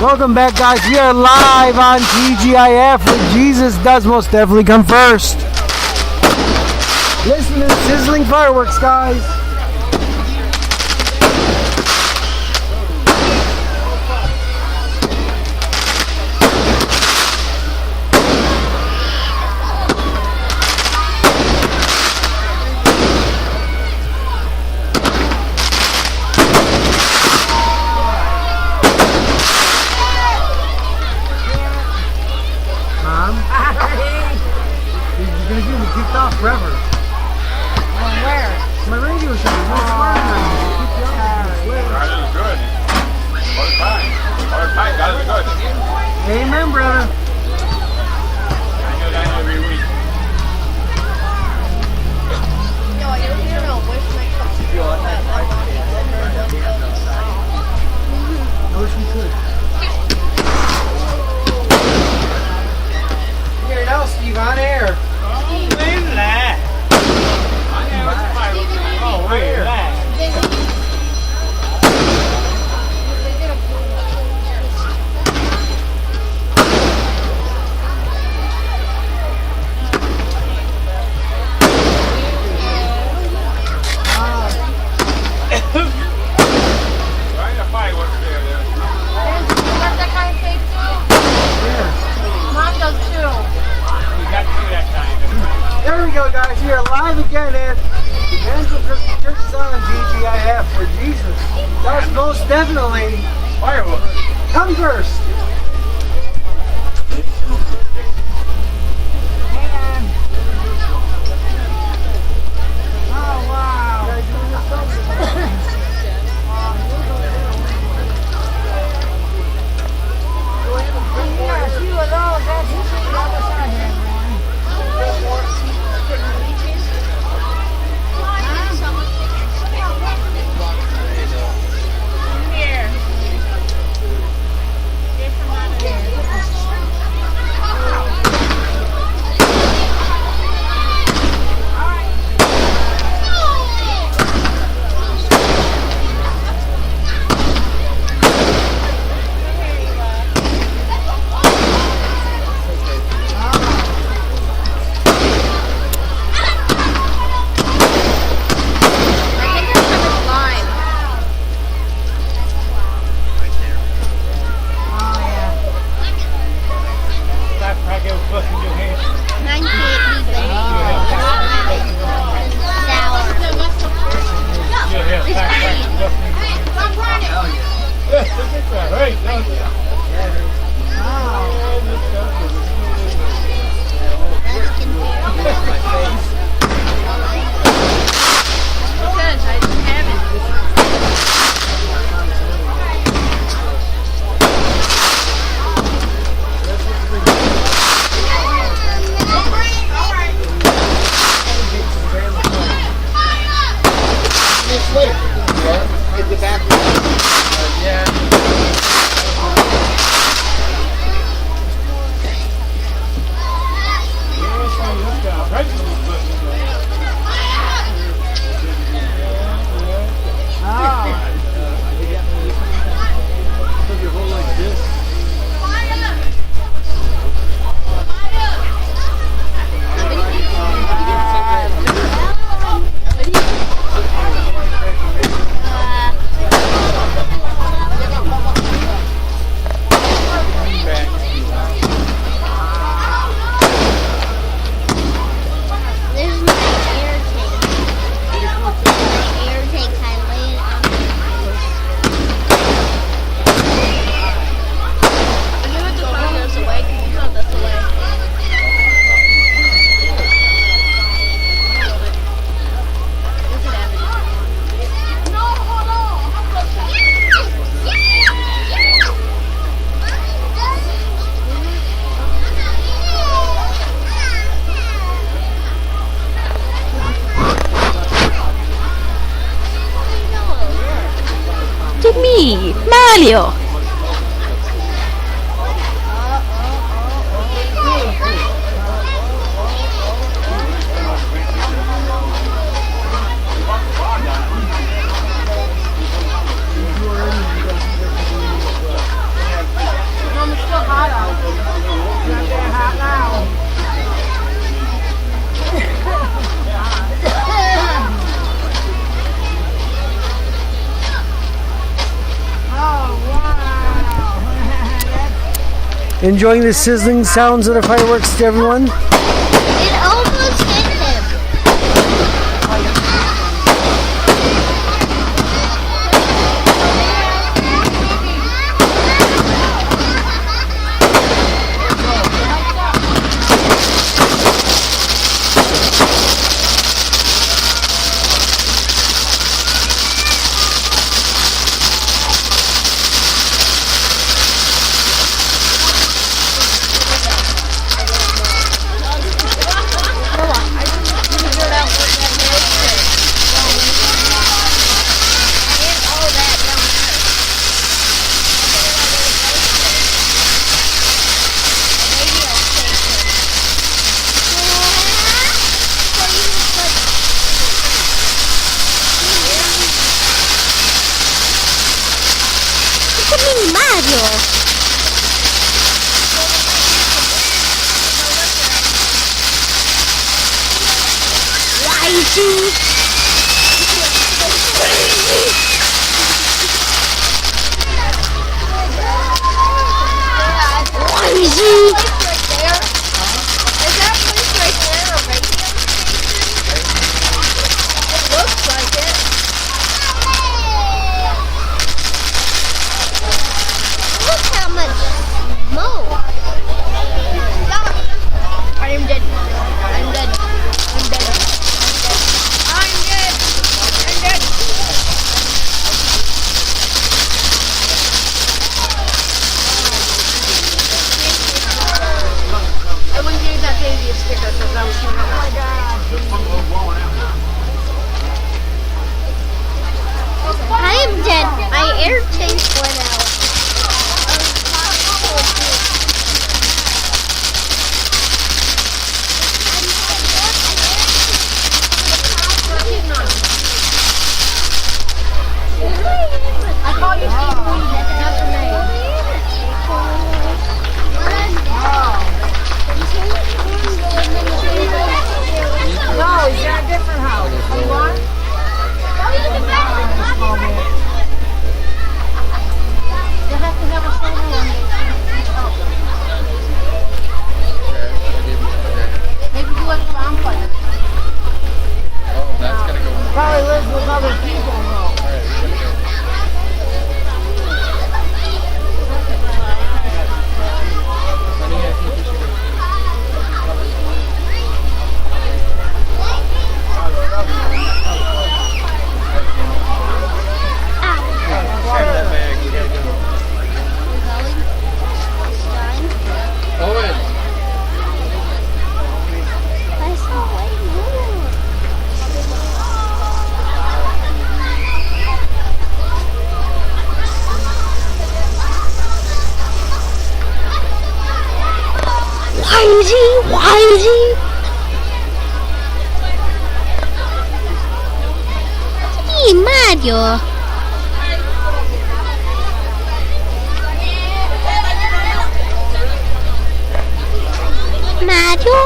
Welcome back, guys. We are live on t.g.i.f. where Jesus does most definitely come first. Listen to the sizzling fireworks, guys. Forever. Where? My radio show. That is good. All the time. All the time. That is good. Amen, brother. I do that every week. I wish we could. Here now, Steve, on air. Oh, where? There we go, guys. We are live again at Evangel Christian Church on t.g.i.f. where Jesus does most definitely Fireworks. come first. Oh, wow. Yeah, a few of those. That's the other side here, everyone. Me, Mario. Enjoying the sizzling sounds of the fireworks, everyone? It almost hit him. Mario. I'm dead. My air tank went out. I call you Steve Lee. That's her name. No, he's in a different house. You want? You have to have a snowman. Maybe do it farm fire. Oh, that's gonna go. Probably lives with other people though. Why is he? Hey, Mario. Mario?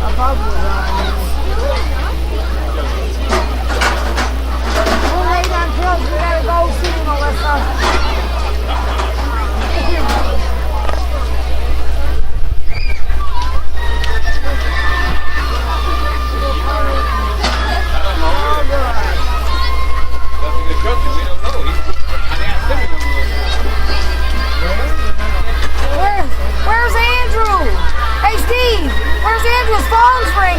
A bug was on. We'll lay down pills. We gotta go see Melissa. Where's Andrew? Hey Steve, where's Andrew's phone's ringing?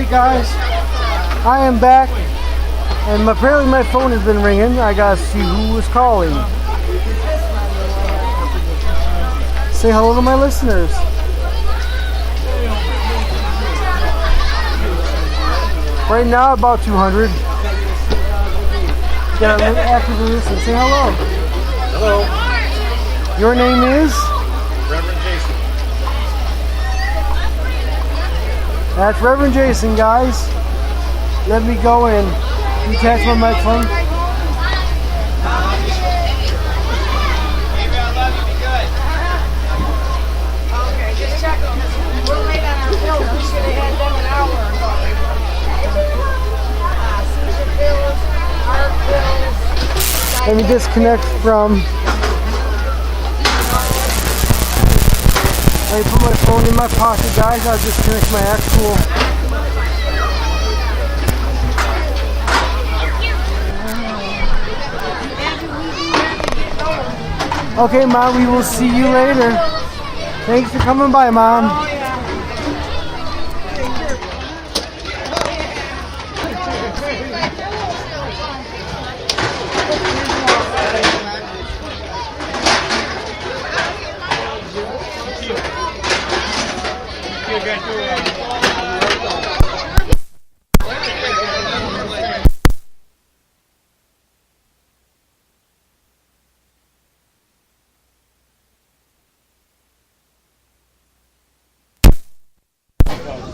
guys, I am back, and apparently my phone has been ringing. I gotta see who was calling. Say hello to my listeners. Right now, about 200. Gotta actively listen. Say hello. Hello. Your name is? Reverend Jason. That's Reverend Jason, guys. Let me go and detach my microphone. Okay, just check them. We're late on our bills. We should have had them an hour ago. Seizure bills, heart bills. Let me disconnect from. I put my phone in my pocket, guys. I'll disconnect my actual. Okay, Mom, we will see you later. Thanks for coming by, Mom. Oh, yeah.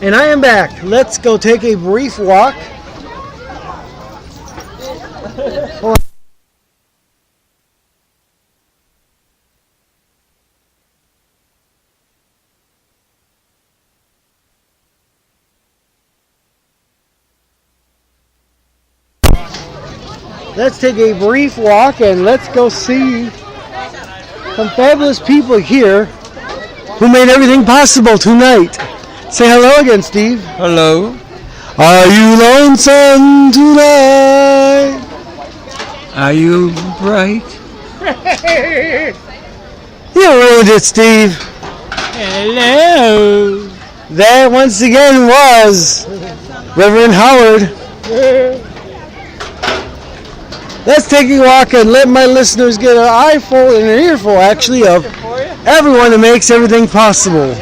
And I am back. Let's go take a brief walk. Hold on. Let's take a brief walk and let's go see some fabulous people here who made everything possible tonight. Say hello again, Steve. Hello. Are you lonesome tonight? Are you bright? You ruined it, Steve. Hello. That once again was Reverend Howard. Let's take a walk and let my listeners get an eyeful and an earful, actually, of everyone that makes everything possible.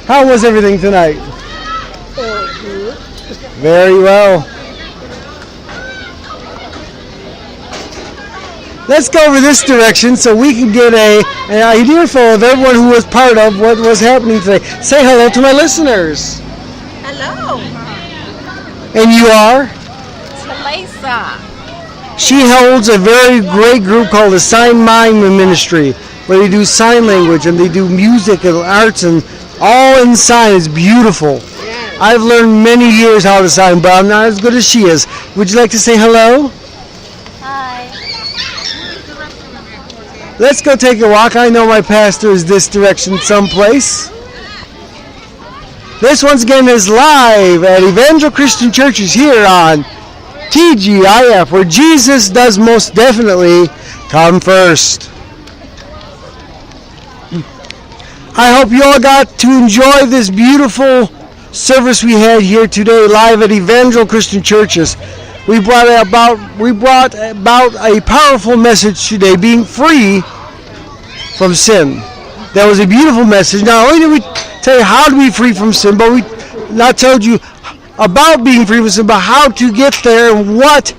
How was everything tonight? Very well. Let's go over this direction so we can get an idea full of everyone who was part of what was happening today. Say hello to my listeners. Hello, And you are? it's Melissa. She holds a very great group called the Sign Mime Ministry, where they do sign language and they do music and arts and all in sign. It's beautiful. I've learned many years how to sign, but I'm not as good as she is. Would you like to say hello? Hi. Let's go take a walk. I know my pastor is this direction someplace. This once again is live at Evangel Christian Churches here on t.g.i.f, where Jesus does most definitely come first. I hope you all got to enjoy this beautiful service we had here today live at Evangel Christian Churches. We brought about a powerful message today, being free from sin. That was a beautiful message. Not only did we tell you how to be free from sin, but we not told you about being free from sin, but how to get there and what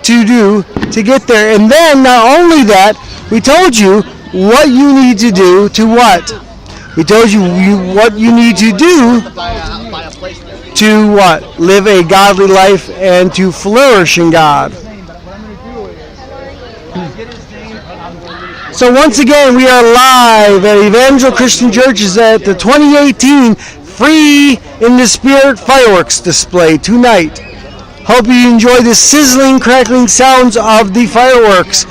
to do to get there. And then not only that, we told you what you need to do to what? We told you what you need to do to what? Live a godly life and to flourish in God. So once again, we are live at Evangel Christian Churches at the 2018 Free in the Spirit fireworks display tonight. Hope you enjoy the sizzling, crackling sounds of the fireworks.